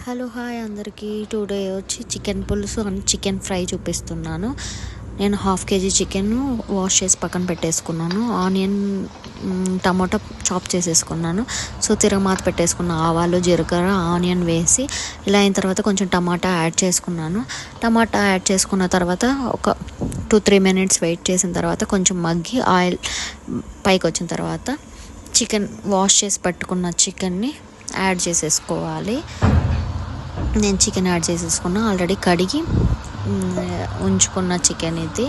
Hello hi అందరికీ. Today వచ్చి chicken పులుసు అండ్ చికెన్ ఫ్రై చూపిస్తున్నాను. నేను 1/2 kg చికెన్ వాష్ చేసి పక్కన పెట్టేసుకున్నాను. ఆనియన్ టమాటా చాప్ చేసేసుకున్నాను. సో తిరగమాత పెట్టేసుకున్న ఆవాలు జీలకర్ర ఆనియన్ వేసి ఇలా అయిన తర్వాత కొంచెం టమాటా యాడ్ చేసుకున్నాను. టమాటా యాడ్ చేసుకున్న తర్వాత ఒక 2-3 minutes వెయిట్ చేసిన తర్వాత కొంచెం మగ్గి ఆయిల్ పైకి వచ్చిన తర్వాత చికెన్ వాష్ చేసి పట్టుకున్న చికెన్ని యాడ్ చేసేసుకోవాలి. నేను చికెన్ యాడ్ చేసేసుకున్నా. ఆల్రెడీ కడిగి ఉంచుకున్న చికెన్ ఇది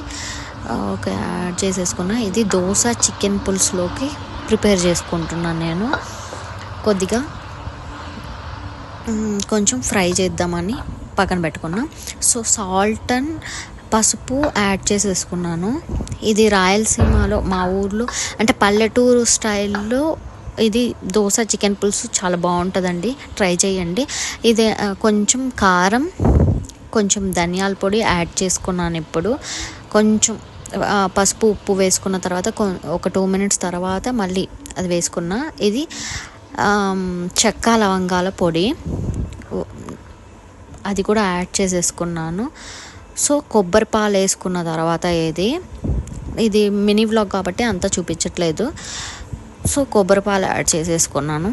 ఓకే యాడ్ చేసేసుకున్నా. ఇది దోశ చికెన్ పులుసులోకి ప్రిపేర్ చేసుకుంటున్నాను. నేను కొద్దిగా కొంచెం ఫ్రై చేద్దామని పక్కన పెట్టుకున్నా. సో సాల్ట్ అండ్ పసుపు యాడ్ చేసేసుకున్నాను. ఇది రాయలసీమలో మా ఊర్లో అంటే పల్లెటూరు స్టైల్లో ఇది దోశ చికెన్ పులుసు చాలా బాగుంటుందండి, ట్రై చేయండి. ఇది కొంచెం కారం కొంచెం ధనియాల పొడి యాడ్ చేసుకున్నాను. ఇప్పుడు కొంచెం పసుపు ఉప్పు వేసుకున్న తర్వాత ఒక 2 minutes తర్వాత మళ్ళీ అది వేసుకున్నా. ఇది చెక్క లవంగాల పొడి అది కూడా యాడ్ చేసేసుకున్నాను. సో కొబ్బరి పాలు వేసుకున్న తర్వాత ఇది మినీ వ్లాగ్ కాబట్టి అంతా చూపించట్లేదు. సో కొబ్బరి పాలు యాడ్ చేసేసుకున్నాను.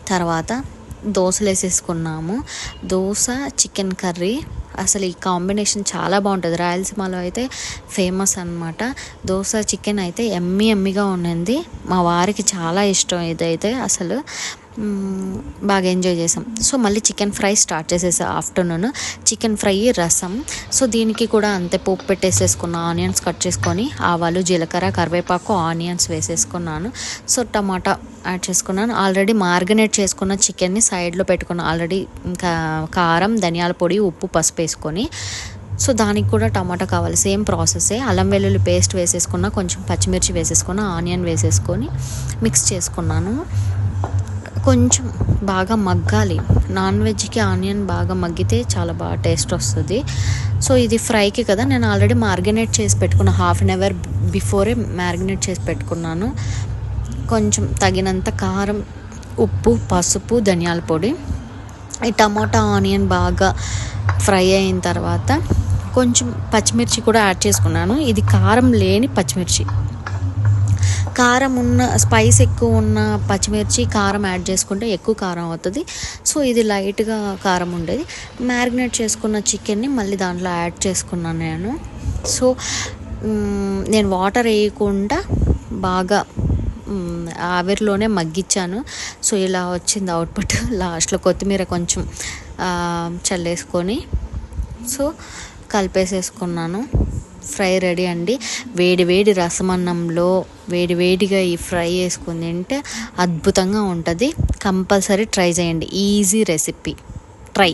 తర్వాత దోశలు వేసేసుకున్నాము. దోశ చికెన్ కర్రీ అసలు ఈ కాంబినేషన్ చాలా బాగుంటుంది. రాయలసీమలో అయితే ఫేమస్ అన్నమాట. దోశ చికెన్ అయితే ఎమ్మిగా ఉన్నింది. మా వారికి చాలా ఇష్టం. ఇదైతే అసలు బాగా ఎంజాయ్ చేసాం. సో మళ్ళీ చికెన్ ఫ్రై స్టార్ట్ చేసేసా. Afternoon chicken fry rasam. So దీనికి కూడా అంతే పోపు పెట్టేసేసుకున్న ఆనియన్స్ కట్ చేసుకొని ఆవాలు జీలకర్ర కరివేపాకు ఆనియన్స్ వేసేసుకున్నాను. సో టమాటా యాడ్ చేసుకున్నాను. ఆల్రెడీ మార్గనేట్ చేసుకున్న చికెన్ని సైడ్లో పెట్టుకున్నాను. ఆల్రెడీ ఇంకా కారం ధనియాల పొడి ఉప్పు పసుపు వేసుకొని. సో దానికి కూడా టమాటా కావాలి, సేమ్ ప్రాసెసే. అల్లం వెల్లుల్లి పేస్ట్ వేసేసుకున్న, కొంచెం పచ్చిమిర్చి వేసేసుకున్న, ఆనియన్ వేసేసుకొని మిక్స్ చేసుకున్నాను. కొంచెం బాగా మగ్గాలి. నాన్ వెజ్కి ఆనియన్ బాగా మగ్గితే చాలా బాగా టేస్ట్ వస్తుంది. సో ఇది ఫ్రైకి కదా, నేను ఆల్రెడీ మార్గనేట్ చేసి పెట్టుకున్న 1/2 hour బిఫోరే మ్యారినేట్ చేసి పెట్టుకున్నాను. కొంచెం తగినంత కారం ఉప్పు పసుపు ధనియాల పొడి. ఈ టమాటా ఆనియన్ బాగా ఫ్రై అయిన తర్వాత కొంచెం పచ్చిమిర్చి కూడా యాడ్ చేసుకున్నాను. ఇది కారం లేని పచ్చిమిర్చి. కారం ఉన్న స్పైస్ ఎక్కువ ఉన్న పచ్చిమిర్చి కారం యాడ్ చేసుకుంటే ఎక్కువ కారం అవుతుంది. సో ఇది లైట్గా కారం ఉండేది. మ్యారినేట్ చేసుకున్న చికెన్ని మళ్ళీ దాంట్లో యాడ్ చేసుకున్నాను నేను. సో నేను వాటర్ వేయకుండా బాగా ఆవిరిలోనే మగ్గించాను. సో ఇలా వచ్చింది అవుట్పుట్. లాస్ట్లో కొత్తిమీర కొంచెం చల్లేసుకొని సో కలిపేసేసుకున్నాను. ఫ్రై రెడీ అండి. వేడి రసమన్నంలో వేడిగా ఈ ఫ్రై వేసుకుని తింటే అద్భుతంగా ఉంటుంది. కంపల్సరీ ట్రై చేయండి. Easy recipe. ట్రై.